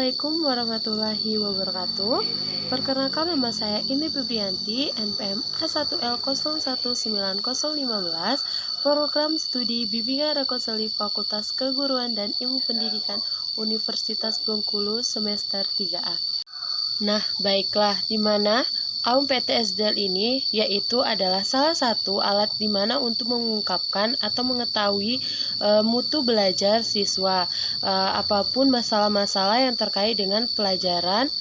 Assalamualaikum warahmatullahi wabarakatuh. Perkenalkan, nama saya Ine Febrianti, NPM A1L019015, Program Studi Bimbingan dan Konseling Fakultas Keguruan dan Ilmu Pendidikan Universitas Bengkulu semester 3A. Nah, baiklah, di mana AUM PTSDL ini yaitu adalah salah satu alat di mana untuk mengungkapkan atau mengetahui mutu belajar siswa, apapun masalah-masalah yang terkait dengan pelajaran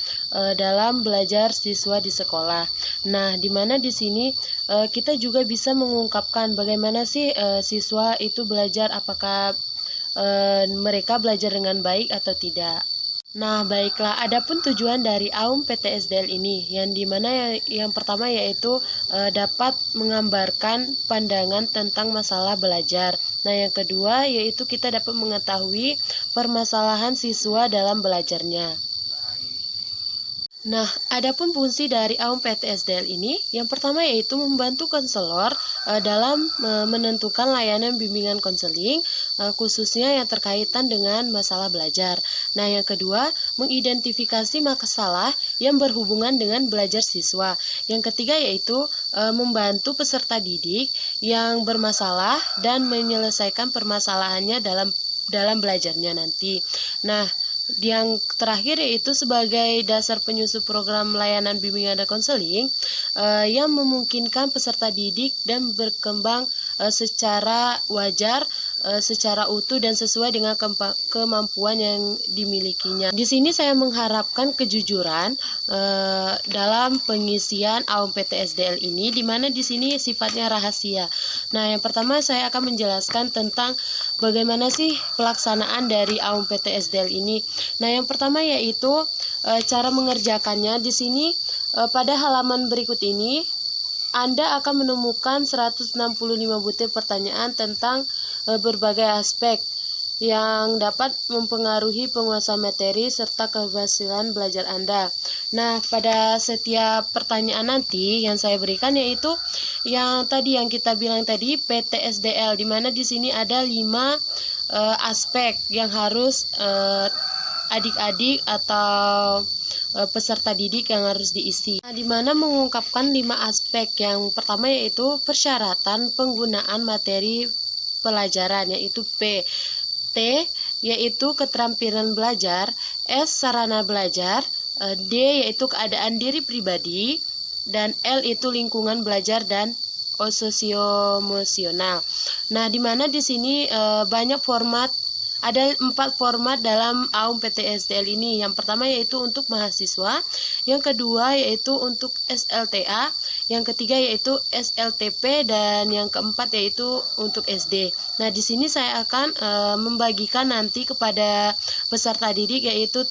dalam belajar siswa di sekolah. Nah, di mana di sini kita juga bisa mengungkapkan bagaimana sih siswa itu belajar, apakah mereka belajar dengan baik atau tidak. Nah, baiklah, adapun tujuan dari AUM PTSDL ini, yang dimana yang pertama yaitu dapat menggambarkan pandangan tentang masalah belajar. Nah, yang kedua yaitu kita dapat mengetahui permasalahan siswa dalam belajarnya. Nah, adapun fungsi dari AUM PTSDL ini, yang pertama yaitu membantu konselor dalam menentukan layanan bimbingan konseling, khususnya yang terkaitan dengan masalah belajar. Nah, yang kedua, mengidentifikasi masalah yang berhubungan dengan belajar siswa. Yang ketiga yaitu membantu peserta didik yang bermasalah dan menyelesaikan permasalahannya dalam belajarnya nanti. Nah, yang terakhir yaitu sebagai dasar penyusun program layanan bimbingan dan konseling yang memungkinkan peserta didik dan berkembang secara wajar, secara utuh dan sesuai dengan kemampuan yang dimilikinya. Di sini saya mengharapkan kejujuran dalam pengisian AUM PTSDL ini, di mana di sini sifatnya rahasia. Nah, yang pertama saya akan menjelaskan tentang bagaimana sih pelaksanaan dari AUM PTSDL ini. Nah, yang pertama yaitu cara mengerjakannya. Di sini pada halaman berikut ini Anda akan menemukan 165 butir pertanyaan tentang berbagai aspek yang dapat mempengaruhi penguasaan materi serta keberhasilan belajar Anda. Nah, pada setiap pertanyaan nanti yang saya berikan yaitu yang tadi yang kita bilang tadi PTSDL, di mana di sini ada 5 aspek yang harus adik-adik atau peserta didik yang harus diisi. Nah, di mana mengungkapkan 5 aspek. Yang pertama yaitu persyaratan penggunaan materi pelajaran, yaitu P. T yaitu keterampilan belajar, S sarana belajar, D yaitu keadaan diri pribadi, dan L itu lingkungan belajar dan sosioemosional. Nah, di mana di sini banyak format. Ada 4 format dalam AUM PTSDL ini. Yang pertama yaitu untuk mahasiswa, yang kedua yaitu untuk SLTA, yang ketiga yaitu SLTP, dan yang keempat yaitu untuk SD. Nah, di sini saya akan membagikan nanti kepada peserta didik yaitu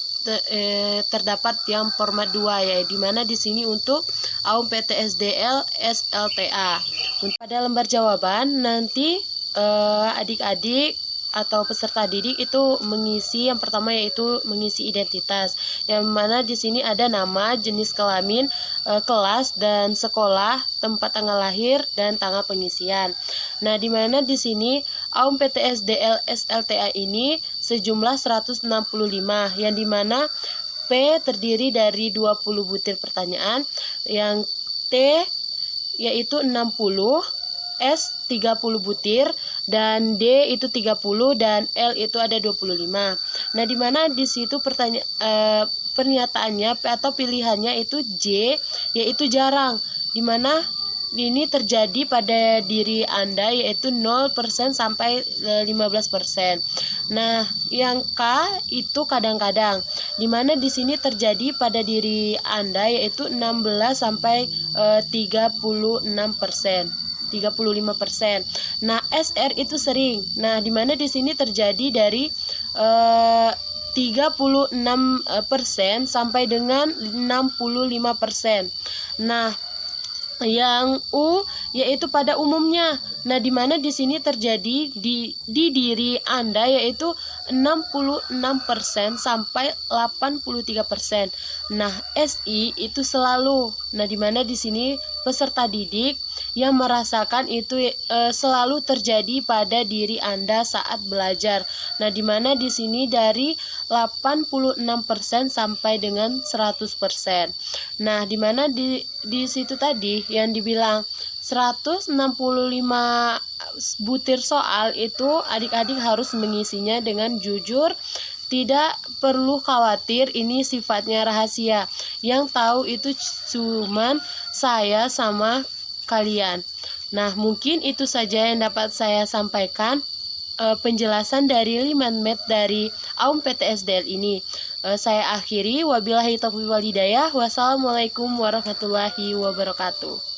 terdapat yang format 2 ya, di mana di sini untuk AUM PTSDL SLTA. Pada lembar jawaban nanti adik-adik atau peserta didik itu mengisi, yang pertama yaitu mengisi identitas, yang mana di sini ada nama, jenis kelamin, kelas dan sekolah, tempat tanggal lahir dan tanggal pengisian. Nah, di mana di sini AUM PTSDL SLTA ini sejumlah 165, yang dimana P terdiri dari 20 butir pertanyaan, yang T yaitu 60, S 30 butir, dan D itu 30, dan L itu ada 25. Nah, di mana di situ pernyataannya atau pilihannya itu J yaitu jarang, di mana ini terjadi pada diri Anda yaitu 0% sampai 15%. Nah, yang K itu kadang-kadang, di mana di sini terjadi pada diri Anda yaitu 16 sampai 35%. Nah, SR itu sering. Nah, di mana di sini terjadi dari 36% sampai dengan 65%. Nah, yang U yaitu pada umumnya. Nah, di mana di sini terjadi di diri Anda yaitu 66% sampai 83%. Nah, SI itu selalu. Nah, di mana di sini peserta didik yang merasakan itu selalu terjadi pada diri Anda saat belajar. Nah, di mana di sini dari 86% sampai dengan 100%. Nah, di mana di situ tadi yang dibilang 165 butir soal itu adik-adik harus mengisinya dengan jujur. Tidak perlu khawatir, ini sifatnya rahasia. Yang tahu itu cuman saya sama kalian. Nah, mungkin itu saja yang dapat saya sampaikan. Penjelasan dari Limanmed dari AUM PTSDL ini. Saya akhiri, wabillahi taufiq wal hidayah. Wassalamualaikum warahmatullahi wabarakatuh.